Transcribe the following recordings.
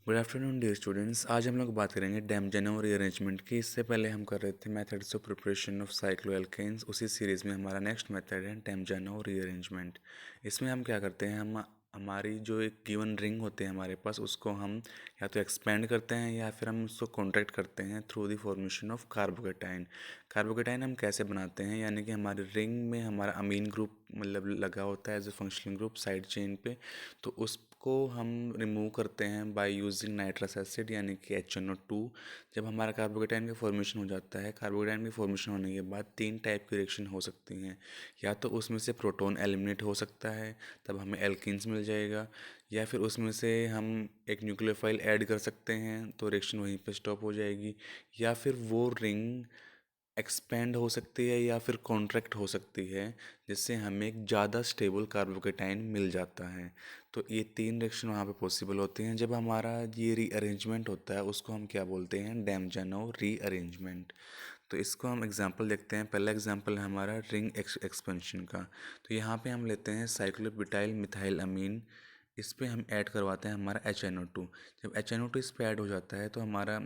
Good afternoon dear students. आज हम लोग बात करेंगे डैमजेनो रीअरेंजमेंट की। इससे पहले हम कर रहे थे methods of preparation of cycloalkenes. उसी सीरीज़ में हमारा नेक्स्ट मेथड है डैमजेनो रीअरेंजमेंट। इसमें हम क्या करते हैं, हम हमारी जो एक गिवन रिंग होते हैं हमारे पास, उसको हम या तो एक्सपेंड करते हैं या फिर हम उसको कॉन्ट्रैक्ट करते हैं through the formation of carbocation. Carbocation हम कैसे बनाते हैं, यानी कि हमारी रिंग में हमारा अमीन ग्रुप मतलब लगा होता है as a functional group side chain पे, तो उसको हम रिमूव करते हैं बाय यूजिंग नाइट्रस एसिड यानी कि HNO2। जब हमारा कार्बोकेटाइन का फॉर्मेशन हो जाता है, कार्बोकेटाइन के फॉर्मेशन होने के बाद तीन टाइप की रिएक्शन हो सकती हैं। या तो उसमें से प्रोटॉन एलिमिनेट हो सकता है, तब हमें एल्कीन्स मिल जाएगा, या फिर उसमें से हम एक न्यूक्लियोफाइल ऐड कर सकते हैं तो रिएक्शन वहीं पे स्टॉप हो जाएगी, या फिर वो रिंग एक्सपेंड हो सकती है या फिर कॉन्ट्रैक्ट हो सकती है, जिससे हमें एक ज़्यादा स्टेबल कार्बोकेटाइन मिल जाता है। तो ये तीन रिएक्शन वहाँ पे पॉसिबल होती हैं। जब हमारा ये रीअरेंजमेंट होता है उसको हम क्या बोलते हैं, डैमजेनो रीअरेंजमेंट। तो इसको हम एग्जांपल देखते हैं। पहला एग्जांपल है हमारा रिंग एक्सपेंशन का। तो यहाँ पे हम लेते हैं साइक्लोब्यूटाइल मिथाइल अमीन। इस पे हम ऐड करवाते हैं हमारा HNO2। जब HNO2 इस पे ऐड हो जाता है तो हमारा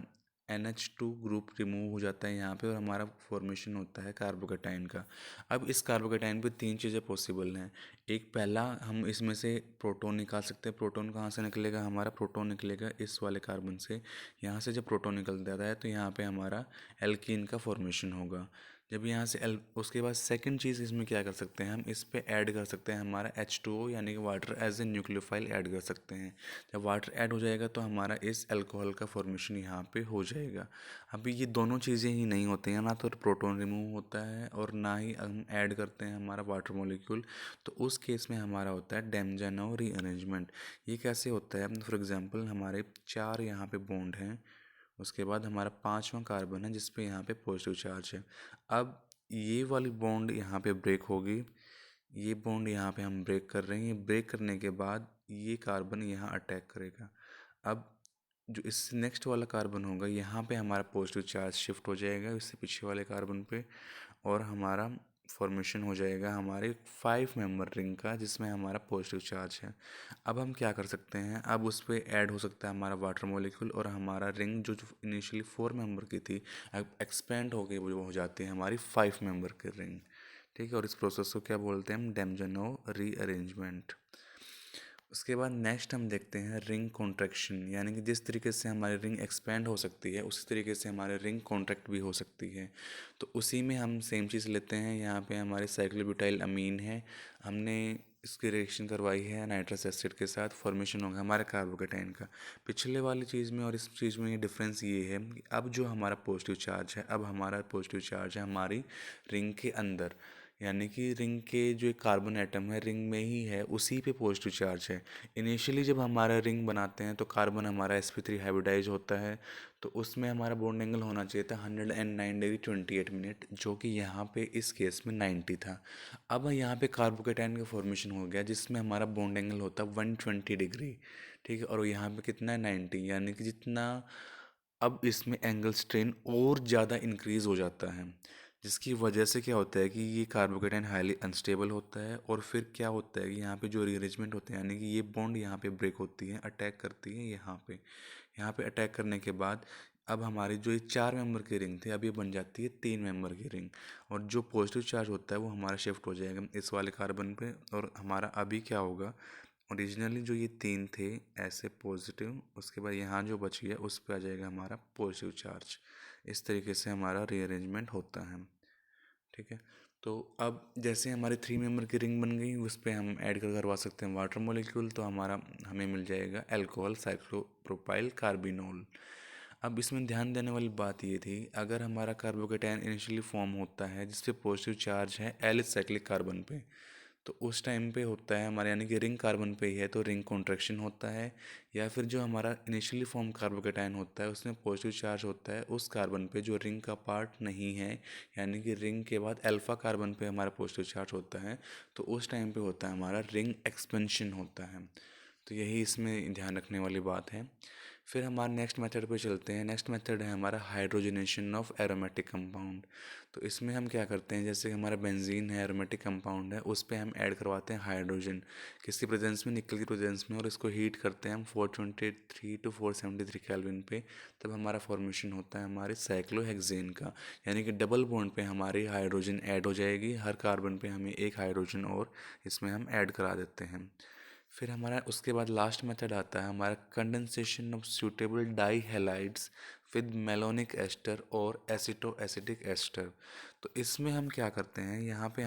NH2 ग्रुप रिमूव हो जाता है यहाँ पे, और हमारा फॉर्मेशन होता है कार्बोकेटाइन का। अब इस कार्बोकेटाइन पे तीन चीज़ें पॉसिबल हैं। एक, पहला, हम इसमें से प्रोटॉन निकाल सकते हैं। प्रोटॉन कहाँ से निकलेगा, हमारा प्रोटॉन निकलेगा इस वाले कार्बन से। यहाँ से जब प्रोटॉन निकल जाता है तो यहाँ पे हमारा एल्कीन का फॉर्मेशन होगा। जब यहाँ से एल उसके बाद सेकंड चीज़ इसमें क्या कर सकते हैं, हम इस पे ऐड कर सकते हैं हमारा H2O यानी कि water as a nucleophile add कर सकते हैं। जब वाटर ऐड हो जाएगा तो हमारा इस अल्कोहल का फॉर्मेशन यहाँ पे हो जाएगा। अभी ये दोनों चीज़ें ही नहीं होती हैं, ना तो प्रोटॉन रिमूव होता है और ना ही हम ऐड करते हैं हमारा वाटर मॉलिक्यूल, तो उस केस में हमारा होता है डैमजेनो रीअरेंजमेंट। ये कैसे होता है, फॉर एग्जांपल हमारे चार यहाँ पे बॉन्ड हैं, उसके बाद हमारा पांचवा कार्बन है जिस पे यहाँ पे पॉजिटिव चार्ज है। अब ये वाली बॉन्ड यहाँ पे ब्रेक होगी, ये बॉन्ड यहाँ पे हम ब्रेक कर रहे हैं। ये ब्रेक करने के बाद ये कार्बन यहाँ अटैक करेगा। अब जो इससे नेक्स्ट वाला कार्बन होगा, यहाँ पे हमारा पॉजिटिव चार्ज शिफ्ट हो जाएगा इससे पीछे वाले कार्बन पे, और हमारा फॉर्मेशन हो जाएगा हमारे 5 मेंबर रिंग का, जिसमें हमारा पॉजिटिव चार्ज है। अब हम क्या कर सकते हैं, अब उस पर ऐड हो सकता है हमारा वाटर मॉलिक्यूल, और हमारा रिंग जो इनिशियली 4 मेंबर की थी, अब एक्सपेंड हो गई, वो हो जाती है हमारी 5 मेंबर की रिंग। ठीक है, और इस प्रोसेस को क्या बोलते हैं हम, डैमजेनो रीअरेंजमेंट। उसके बाद नेक्स्ट हम देखते हैं रिंग कॉन्ट्रैक्शन, यानी कि जिस तरीके से हमारी रिंग एक्सपेंड हो सकती है उसी तरीके से हमारी रिंग कॉन्ट्रैक्ट भी हो सकती है। तो उसी में हम सेम चीज़ लेते हैं। यहाँ पे हमारे साइक्लोब्यूटाइल अमीन है, हमने इसकी रिएक्शन करवाई है नाइट्रस एसिड के साथ, फॉर्मेशन होगा हमारे कार्बोकेटाइन का। पिछले वाली चीज़ में और इस चीज़ में ये डिफरेंस ये है कि अब जो हमारा पॉजिटिव चार्ज है, अब हमारा पॉजिटिव चार्ज है हमारी रिंग के अंदर, यानी कि रिंग के जो एक कार्बन एटम है रिंग में ही है, उसी पे पॉजिटिव चार्ज है। इनिशियली जब हमारा रिंग बनाते हैं तो कार्बन हमारा sp3 हाइब्रिडाइज होता है, तो उसमें हमारा बॉन्ड एंगल होना चाहिए था 109 डिग्री 28 मिनट, जो कि यहाँ पे इस केस में 90 था। अब यहाँ पे कार्बोकेटाइन का फॉर्मेशन हो गया जिसमें हमारा बॉन्ड एंगल होता है 120 डिग्री। ठीक है, और यहाँ पे कितना है, 90, यानी कि जितना अब इसमें एंगल स्ट्रेन और ज़्यादा इंक्रीज़ हो जाता है, जिसकी वजह से क्या होता है कि ये कार्बोकेटाइन हाईली अनस्टेबल होता है। और फिर क्या होता है कि यहाँ पे जो रीअरेंजमेंट होते हैं, यानी कि ये बॉन्ड यहाँ पे ब्रेक होती है, अटैक करती है यहाँ पे अटैक करने के बाद अब हमारी जो ये 4 मेंबर की रिंग थी, अब ये बन जाती है 3 मेंबर की रिंग, और जो पॉजिटिव चार्ज होता है वो हमारा शिफ्ट हो जाएगा इस वाले कार्बन पे, और हमारा अभी क्या होगा, ओरिजिनली जो ये तीन थे ऐसे पॉजिटिव, उसके बाद यहाँ जो बच गया उस पर आ जाएगा हमारा पॉजिटिव चार्ज। इस तरीके से हमारा रीअरेंजमेंट होता है। ठीक है, तो अब जैसे हमारे 3 मेंबर की रिंग बन गई, उस पर हम ऐड करवा सकते हैं वाटर मॉलिक्यूल, तो हमारा हमें मिल जाएगा अल्कोहल साइक्लोप्रोपाइल कार्बिनोल। अब इसमें ध्यान देने वाली बात ये थी, अगर हमारा कार्बोकेटाइन इनिशियली फॉर्म होता है जिस पे पॉजिटिव चार्ज है एलिस साइक्लिक कार्बन पे, तो उस टाइम पे होता है हमारे, यानी कि रिंग कार्बन पे ही है तो रिंग कॉन्ट्रैक्शन होता है। या फिर जो हमारा इनिशियली फॉर्म कार्बोकेटाइन होता है उसमें पॉजिटिव चार्ज होता है उस कार्बन पे जो रिंग का पार्ट नहीं है, यानी कि रिंग के बाद अल्फा कार्बन पे हमारा पॉजिटिव चार्ज होता है, तो उस टाइम पे होता है हमारा रिंग एक्सपेंशन होता है। तो यही इसमें ध्यान रखने वाली बात है। फिर हमारे नेक्स्ट मेथड पे चलते हैं। नेक्स्ट मेथड है हमारा हाइड्रोजनेशन ऑफ एरोमेटिक कंपाउंड। तो इसमें हम क्या करते हैं, जैसे कि हमारा बेंजीन है, एरोमेटिक कंपाउंड है, उस पे हम ऐड करवाते हैं हाइड्रोजन किसकी प्रेजेंस में, निकल की प्रेजेंस में, और इसको हीट करते हैं हम 423 टू 473 केल्विन पे। तब हमारा फॉर्मेशन होता है हमारे साइक्लोहेक्सेन का, यानी कि डबल बॉन्ड पे हमारी हाइड्रोजन ऐड हो जाएगी। हर कार्बन पे हमें एक हाइड्रोजन और इसमें हम ऐड करा देते हैं। फिर हमारा उसके बाद लास्ट मेथड आता है हमारा condensation of suitable dihalides with malonic ester और एसिटो एसिटिक एस्टर। तो इसमें हम क्या करते हैं, यहाँ पे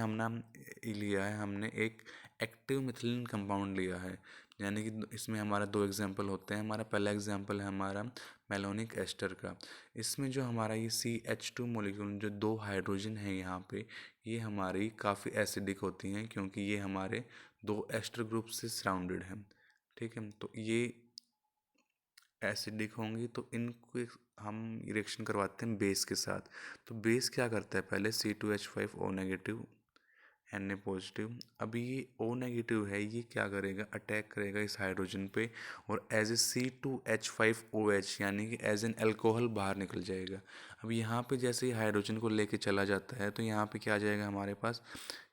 लिया है हमने एक एक्टिव मिथिलीन कंपाउंड लिया है। यानी कि इसमें हमारा दो एग्जांपल होते हैं। हमारा पहला एग्जांपल है हमारा मेलोनिक एस्टर का। इसमें जो हमारा ये CH2 मोलिक्यूल, जो दो हाइड्रोजन है यहाँ पे, ये हमारी काफ़ी एसिडिक होती हैं, क्योंकि ये हमारे दो एस्टर ग्रुप से सराउंडेड हैं। ठीक है, तो ये एसिडिक होंगी, तो इनको हम रिएक्शन करवाते हैं बेस के साथ। तो बेस क्या करता है, पहले C2H5O- Na+। अभी ये O- है, ये क्या करेगा, अटैक करेगा इस हाइड्रोजन पे, और एज ए C2H5OH यानी कि एज एन अल्कोहल बाहर निकल जाएगा। अब यहाँ पे जैसे ही हाइड्रोजन को लेके चला जाता है, तो यहाँ पे क्या आ जाएगा हमारे पास,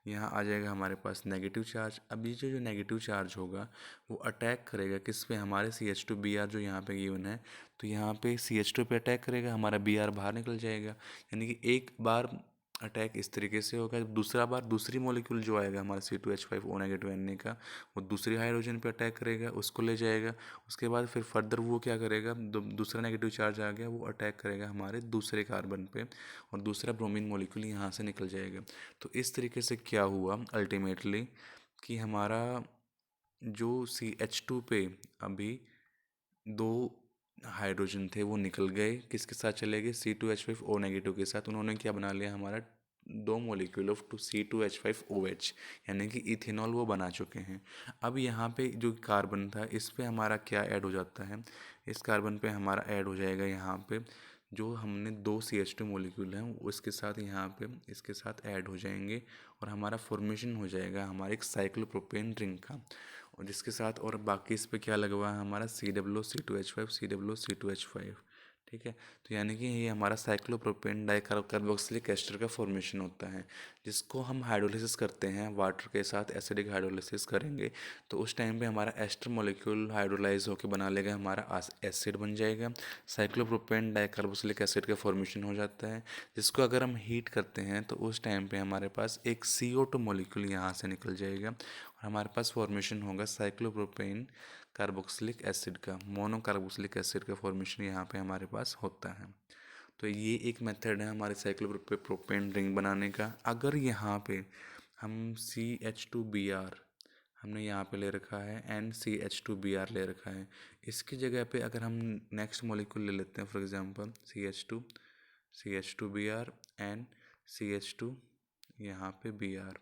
यहाँ आ जाएगा हमारे पास नेगेटिव चार्ज। अब ये जो नेगेटिव चार्ज होगा वो अटैक करेगा किस पे, हमारे CH2Br जो यहाँ पे गिवन है। तो यहाँ पे CH2 पे अटैक करेगा, हमारा Br बाहर निकल जाएगा। यानी कि एक बार अटैक इस तरीके से होगा, दूसरा बार दूसरी मॉलिक्यूल जो आएगा हमारा C2H5O- Na का, वो दूसरी हाइड्रोजन पे अटैक करेगा, उसको ले जाएगा। उसके बाद फिर फर्दर वो क्या करेगा, दूसरा नेगेटिव चार्ज आ गया, वो अटैक करेगा हमारे दूसरे कार्बन पे, और दूसरा ब्रोमीन मॉलिक्यूल यहाँ से निकल जाएगा। तो इस तरीके से क्या हुआ अल्टीमेटली, कि हमारा जो CH2 पे अभी दो हाइड्रोजन थे वो निकल गए, किसके साथ चले गए, C2H5O- के साथ। उन्होंने क्या बना लिया, हमारा दो मोलिक्यूल ऑफ C2H5OH, यानी कि इथेनॉल वो बना चुके हैं। अब यहाँ पे जो कार्बन था, इस पे हमारा क्या ऐड हो जाता है, इस कार्बन पे हमारा ऐड हो जाएगा यहाँ पे जो हमने दो CH2 मोलिक्यूल हैं वो इसके साथ यहाँ पे इसके साथ ऐड हो जाएंगे, और हमारा फॉर्मेशन हो जाएगा हमारे एक साइक्लोप्रोपेन रिंग का। और जिसके साथ और बाकी इस पे क्या लगा हुआ है हमारा COO, COO, ठीक है। तो यानी कि ये हमारा साइक्लोप्रोपेन डाइकार्बोक्सिलिक एस्टर का फॉर्मेशन होता है, जिसको हम हाइड्रोलिसिस करते हैं वाटर के साथ, एसिडिक हाइड्रोलिसिस करेंगे, तो उस टाइम पे हमारा एस्टर मॉलिक्यूल हाइड्रोलाइज होकर बना लेगा, हमारा एसिड बन जाएगा। साइक्लोप्रोपेन डाइकार्बोक्सिलिक एसिड का फॉर्मेशन हो जाता है, जिसको अगर हम हीट करते हैं तो उस टाइम पे हमारे पास एक CO2 मॉलिक्यूल यहाँ से निकल जाएगा, और हमारे पास फॉर्मेशन होगा साइक्लोप्रोपेन कार्बोक्सिलिक एसिड का, मोनोकार्बोक्सिलिक एसिड का फॉर्मेशन यहाँ पे हमारे पास होता है। तो ये एक मेथड है हमारे साइक्लोप्रोपेन रिंग बनाने का। अगर यहाँ पे हम CH2Br हमने यहाँ पे ले रखा है, NCH2Br ले रखा है, इसकी जगह पे अगर हम नेक्स्ट मॉलिक्यूल ले लेते हैं, for example CH2Br and CH2 यहाँ पे Br,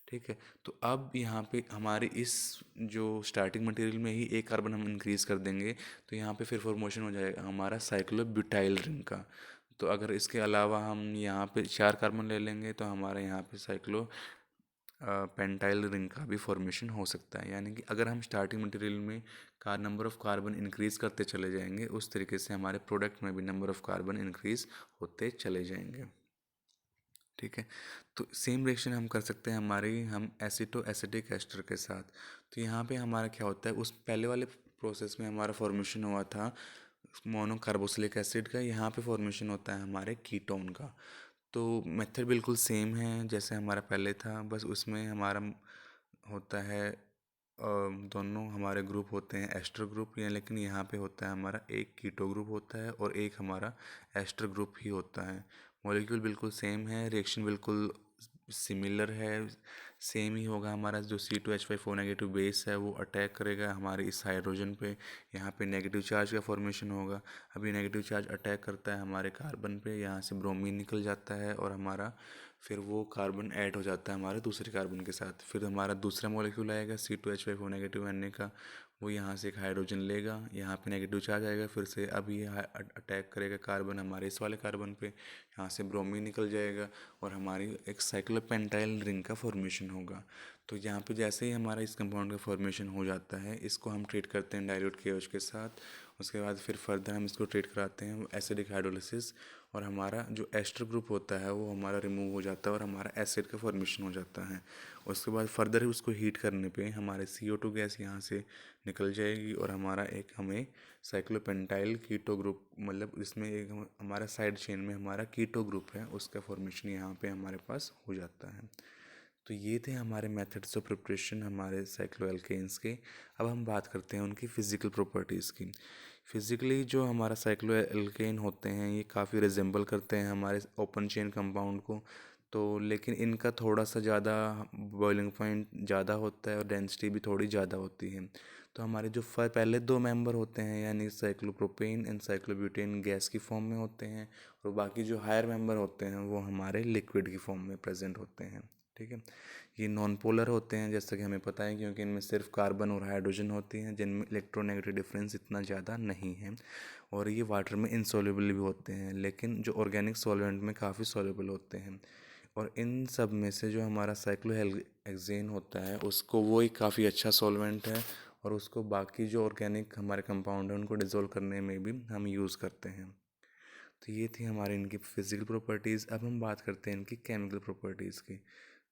ठीक है। तो अब यहाँ पे हमारे इस जो स्टार्टिंग मटेरियल में ही एक कार्बन हम इंक्रीज़ कर देंगे, तो यहाँ पे फिर फॉर्मेशन हो जाएगा हमारा साइक्लोब्यूटाइल रिंग का। तो अगर इसके अलावा हम यहाँ पे चार कार्बन ले लेंगे, तो हमारे यहाँ पे साइक्लो पेंटाइल रिंग का भी फॉर्मेशन हो सकता है। यानी कि अगर हम स्टार्टिंग मटेरियल में नंबर ऑफ़ कार्बन इंक्रीज़ करते चले जाएंगे, उस तरीके से हमारे प्रोडक्ट में भी नंबर ऑफ़ कार्बन इंक्रीज़ होते चले जाएंगे, ठीक है। तो सेम रिएक्शन हम कर सकते हैं हम एसिटो एसिटिक एस्टर के साथ। तो यहाँ पे हमारा क्या होता है, उस पहले वाले प्रोसेस में हमारा फॉर्मेशन हुआ था मोनोकार्बोक्सिलिक एसिड का, यहाँ पे फॉर्मेशन होता है हमारे कीटोन का। तो मेथड बिल्कुल सेम है जैसे हमारा पहले था, बस उसमें हमारा होता है दोनों हमारे ग्रुप होते हैं एस्टर ग्रुप, या लेकिन यहाँ पे होता है हमारा एक कीटो ग्रुप होता है और एक हमारा एस्टर ग्रुप ही होता है। मॉलिक्यूल बिल्कुल सेम है, रिएक्शन बिल्कुल सिमिलर है, सेम ही होगा। हमारा जो C2H5O- बेस है वो अटैक करेगा हमारे इस हाइड्रोजन पे, यहाँ पे नेगेटिव चार्ज का फॉर्मेशन होगा। अभी नेगेटिव चार्ज अटैक करता है हमारे कार्बन पे, यहाँ से ब्रोमीन निकल जाता है, और हमारा फिर वो कार्बन ऐड हो जाता है हमारे दूसरे कार्बन के साथ। फिर हमारा दूसरा मॉलिक्यूल आएगा C2H5O- Na का, वो यहाँ से एक हाइड्रोजन लेगा, यहाँ पे नेगेटिव चार्ज आएगा, फिर से अब ये अटैक करेगा कार्बन हमारे इस वाले कार्बन पे, यहाँ से ब्रोमीन निकल जाएगा और हमारी एक साइक्लोपेंटाइल रिंग का फॉर्मेशन होगा। तो यहाँ पे जैसे ही हमारा इस कंपाउंड का फॉर्मेशन हो जाता है, इसको हम ट्रीट करते हैं डाइल्यूट KOH के साथ। उसके बाद फिर फर्दर हम इसको ट्रीट कराते हैं एसिडिक हाइड्रोलिसिस, और हमारा जो एस्टर ग्रुप होता है वो हमारा रिमूव हो जाता है और हमारा एसिड का फॉर्मेशन हो जाता है। उसके बाद फर्दर उसको हीट करने पे हमारे CO2 गैस यहाँ से निकल जाएगी और हमारा एक हमें साइक्लोपेंटाइल कीटो ग्रुप, मतलब इसमें एक हमारा साइड चेन में हमारा कीटो ग्रुप है, उसका फॉर्मेशन यहाँ पे हमारे पास हो जाता है। तो ये थे हमारे मेथड्स ऑफ प्रिपरेशन हमारे साइक्लोएल्केन्स के। अब हम बात करते हैं उनकी फ़िज़िकल प्रॉपर्टीज़ की। फिज़िकली जो हमारा साइक्लोएल्केन होते हैं ये काफ़ी रिजेंबल करते हैं हमारे ओपन चेन कंपाउंड को, तो लेकिन इनका थोड़ा सा ज़्यादा बॉइलिंग पॉइंट ज़्यादा होता है और डेंसिटी भी थोड़ी ज़्यादा होती है। तो हमारे जो पहले दो मेंबर होते हैं यानी साइक्लोप्रोपेन एंड साइक्लोब्यूटेन गैस की फॉर्म में होते हैं, और बाकी जो हायर मेंबर होते हैं वो हमारे लिक्विड की फॉर्म में प्रेजेंट होते हैं। ठीक है, ये नॉन पोलर होते हैं जैसा कि हमें पता है, क्योंकि इनमें सिर्फ कार्बन और हाइड्रोजन होती हैं जिनमें इलेक्ट्रोनेगेटिव डिफरेंस इतना ज़्यादा नहीं है, और ये वाटर में इनसॉल्युबल भी होते हैं, लेकिन जो ऑर्गेनिक सॉल्वेंट में काफ़ी सॉल्युबल होते हैं। और इन सब में से जो हमारा साइक्लोहेक्सेन होता है उसको वो एक काफ़ी अच्छा सॉल्वेंट है, और उसको बाकी जो ऑर्गेनिक हमारे कंपाउंड हैं उनको डिज़ोल्व करने में भी हम यूज़ करते हैं। तो ये थी हमारी इनकी फिज़िकल प्रॉपर्टीज़। अब हम बात करते हैं इनकी केमिकल प्रॉपर्टीज़ की।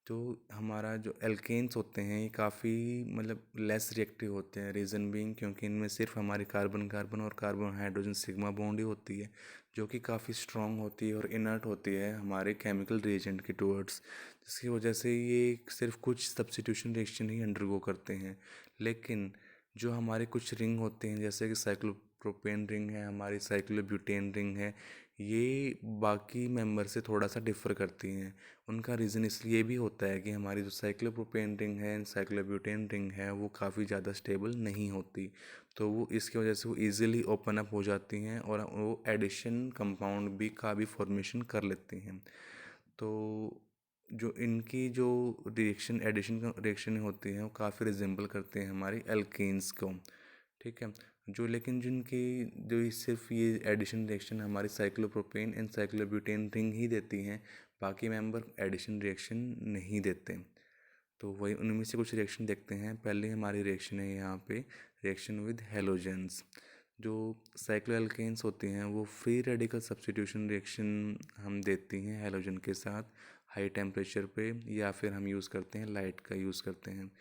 तो हमारा जो एल्केन्स होते हैं ये काफ़ी मतलब लेस रिएक्टिव होते हैं, रीज़न बीइंग क्योंकि इनमें सिर्फ हमारी कार्बन कार्बन और कार्बन हाइड्रोजन सिग्मा बॉन्ड ही होती है, जो कि काफ़ी स्ट्रॉन्ग होती है और इनर्ट होती है हमारे केमिकल रिएजेंट के टूवर्ड्स, जिसकी वजह से ये सिर्फ कुछ सब्स्टिट्यूशन रिएक्शन ही अंडरगो करते हैं। लेकिन जो हमारे कुछ रिंग होते हैं जैसे कि साइक्लोप्रोपेन रिंग है, हमारी साइक्लोब्यूटेन रिंग है, ये बाकी मेंबर से थोड़ा सा डिफ़र करती हैं। उनका रीज़न इसलिए भी होता है कि हमारी जो साइक्लोप्रोपेन रिंग है, साइक्लोब्यूटेन रिंग है, वो काफ़ी ज़्यादा स्टेबल नहीं होती, तो वो इसकी वजह से वो ईज़िली ओपन अप हो जाती हैं और वो एडिशन कंपाउंड भी का भी फॉर्मेशन कर लेती हैं। तो जो इनकी जो रिएक्शन एडिशन रिएक्शन होती हैं वो काफ़ी रिजेंबल करते हैं हमारी एल्केन्स को। ठीक है, जो लेकिन जिनकी जो सिर्फ ये एडिशन रिएक्शन हमारी साइक्लोप्रोपेन एंड साइक्लोब्यूटेन रिंग ही देती हैं, बाकी मेंबर एडिशन रिएक्शन नहीं देते। तो वही उनमें से कुछ रिएक्शन देखते हैं। पहले हमारी रिएक्शन है यहाँ पे रिएक्शन विद हेलोजेंस। जो साइक्लोएल्केन्स होती हैं वो फ्री रेडिकल सब्स्टिट्यूशन रिएक्शन हम देती हैं हेलोजन के साथ हाई टेम्परेचर पे, या फिर हम यूज़ करते हैं लाइट का यूज़ करते हैं।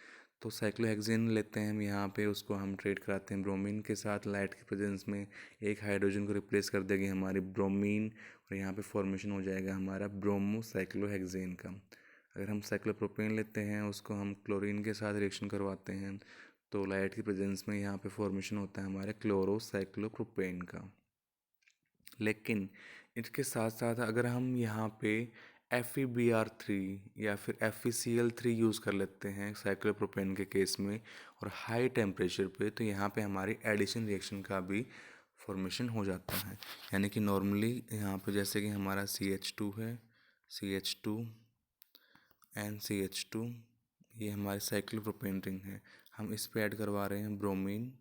तो साइक्लोहेक्सेन लेते हैं हम यहाँ पे, उसको हम ट्रीट कराते हैं ब्रोमीन के साथ लाइट के प्रेजेंस में, एक हाइड्रोजन को रिप्लेस कर देगी हमारी ब्रोमीन, और यहाँ पे फॉर्मेशन हो जाएगा हमारा ब्रोमो साइक्लोहेक्सेन का। अगर हम साइक्लोप्रोपेन लेते हैं उसको हम क्लोरीन के साथ रिएक्शन करवाते हैं, तो लाइट की प्रेजेंस में यहाँ पे फॉर्मेशन होता है हमारे क्लोरोसाइक्लोप्रोपेन का। लेकिन इसके साथ साथ अगर हम यहाँ पे FeBr3 या फिर FeCl3 यूज़ कर लेते हैं साइक्लोप्रोपेन के केस में और हाई टेम्परेचर पे, तो यहाँ पे हमारी एडिशन रिएक्शन का भी फॉर्मेशन हो जाता है। यानी कि नॉर्मली यहाँ पे जैसे कि हमारा CH2 है, CH2 एंड CH2, ये हमारे साइक्लोप्रोपेन रिंग है, हम इस पे ऐड करवा रहे हैं ब्रोमीन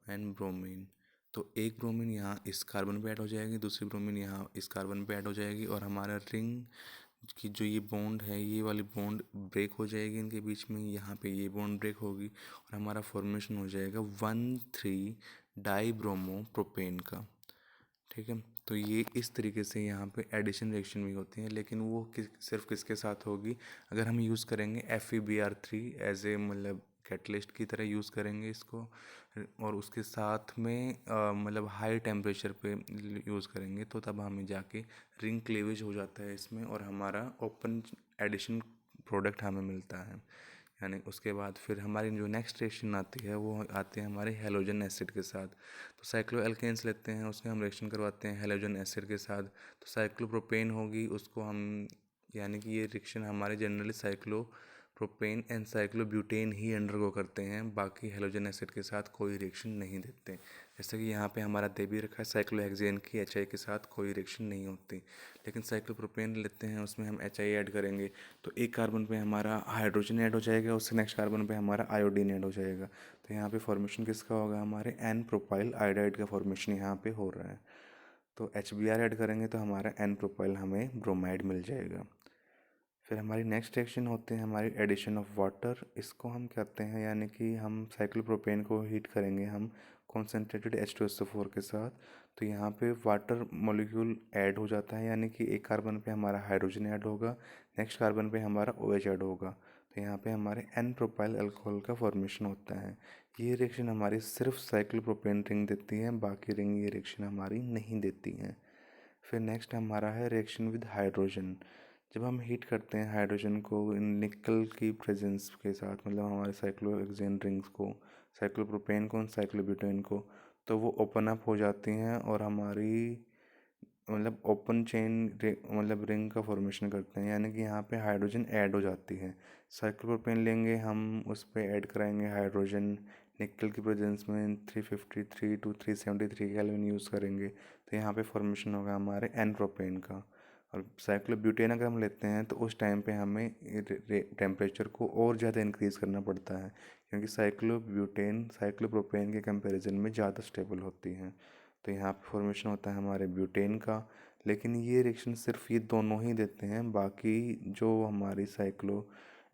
एंड ब्रोमीन। तो एक ब्रोमीन यहाँ इस कार्बन पे ऐड हो जाएगी, दूसरी ब्रोमीन यहाँ इस कार्बन पे ऐड हो जाएगी, और हमारा रिंग की जो ये बॉन्ड है ये वाली बॉन्ड ब्रेक हो जाएगी इनके बीच में, यहाँ पे ये बॉन्ड ब्रेक होगी और हमारा फॉर्मेशन हो जाएगा 1,3 डाई ब्रोमो प्रोपेन का। ठीक है, तो ये इस तरीके से यहाँ पे एडिशन रिएक्शन भी होती है, लेकिन वो सिर्फ किसके साथ होगी, अगर हम यूज़ करेंगे FeBr3 एज ए मतलब कैटलिस्ट की तरह यूज़ करेंगे इसको, और उसके साथ में मतलब हाई टेम्परेचर पे यूज़ करेंगे, तो तब हमें जाके रिंग क्लीवेज हो जाता है इसमें और हमारा ओपन एडिशन प्रोडक्ट हमें मिलता है। यानी उसके बाद फिर हमारी जो नेक्स्ट रिएक्शन आती है वो आती है हमारे हेलोजन एसिड के साथ। तो साइक्लोएल्केन्स लेते हैं उसमें हम रिएक्शन करवाते हैं हेलोजन एसिड के साथ, तो साइक्लोप्रोपेन होगी उसको हम, यानी कि ये रिएक्शन हमारे generally propane and cyclobutane he undergo करते हैं, बाकी हेलोजन एसिड के साथ कोई रिएक्शन नहीं देते। जैसे कि यहाँ पे हमारा दे भी रखा है साइक्लोहेक्सेन की HI के साथ कोई रिएक्शन नहीं होती। लेकिन साइक्लोप्रोपेन लेते हैं, उसमें हम HI ऐड करेंगे तो एक कार्बन पे हमारा हाइड्रोजन ऐड हो जाएगा, उससे नेक्स्ट कार्बन पे हमारा आयोडीन ऐड हो जाएगा। तो यहाँ पे फॉर्मेशन किसका होगा, हमारे एन प्रोपाइल आयोडाइड का फॉर्मेशन यहाँ पे हो रहा है। तो HBr ऐड करेंगे तो हमारा एन प्रोपाइल हमें ब्रोमाइड मिल जाएगा। फिर हमारी नेक्स्ट रिएक्शन होते हैं हमारी एडिशन ऑफ वाटर। इसको हम करते हैं, यानी कि हम साइक्लोप्रोपेन को हीट करेंगे हम कॉन्सेंट्रेटेड H2SO4 के साथ। तो यहाँ पे वाटर मॉलिक्यूल ऐड हो जाता है, यानी कि एक कार्बन पे हमारा हाइड्रोजन ऐड होगा, नेक्स्ट कार्बन पे हमारा OH ऐड होगा। तो यहाँ पे हमारे एन प्रोपाइल अल्कोहल का फॉर्मेशन होता है। ये रिएक्शन हमारी सिर्फ साइक्लोप्रोपेन रिंग देती है, बाकी रिंग ये रिएक्शन हमारी नहीं देती हैं। फिर नेक्स्ट हमारा है रिएक्शन विद हाइड्रोजन। जब हम हीट करते हैं हाइड्रोजन को निकल की प्रेजेंस के साथ, मतलब हमारे साइक्लोहेक्सेन रिंग्स को, साइक्लोप्रोपेन को, साइक्लोब्यूटेन को, तो वो ओपन अप हो जाती हैं और हमारी मतलब ओपन चेन मतलब रिंग का फॉर्मेशन करते हैं, यानी कि यहाँ पे हाइड्रोजन ऐड हो जाती है। साइक्लोप्रोपेन लेंगे हम, उस पर ऐड कराएंगे हाइड्रोजन निकल की प्रेजेंस में 353 टू 373 केल्विन यूज़ करेंगे, तो यहाँ पे फॉर्मेशन होगा हमारे एन प्रोपेन का। और साइक्लोब्यूटेन अगर हम लेते हैं तो उस टाइम पे हमें टेम्परेचर को और ज़्यादा इंक्रीज़ करना पड़ता है, क्योंकि साइक्लोब्यूटेन साइक्लोप्रोपेन के कंपैरिजन में ज़्यादा स्टेबल होती हैं। तो यहाँ पे फॉर्मेशन होता है हमारे ब्यूटेन का। लेकिन ये रिएक्शन सिर्फ ये दोनों ही देते हैं, बाकी जो हमारी साइक्लो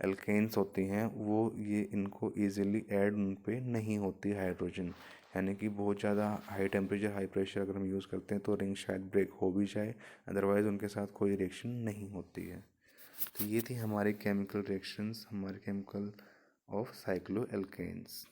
एल्केन्स होती हैं वो ये इनको इजीली ऐड उन पे नहीं होती हाइड्रोजन, यानी कि बहुत ज़्यादा हाई टेम्परेचर हाई प्रेशर अगर हम यूज़ करते हैं तो रिंग शायद ब्रेक हो भी जाए, अदरवाइज़ उनके साथ कोई रिएक्शन नहीं होती है। तो ये थी हमारी केमिकल रिएक्शंस, हमारे केमिकल ऑफ साइक्लो एल्केन्स।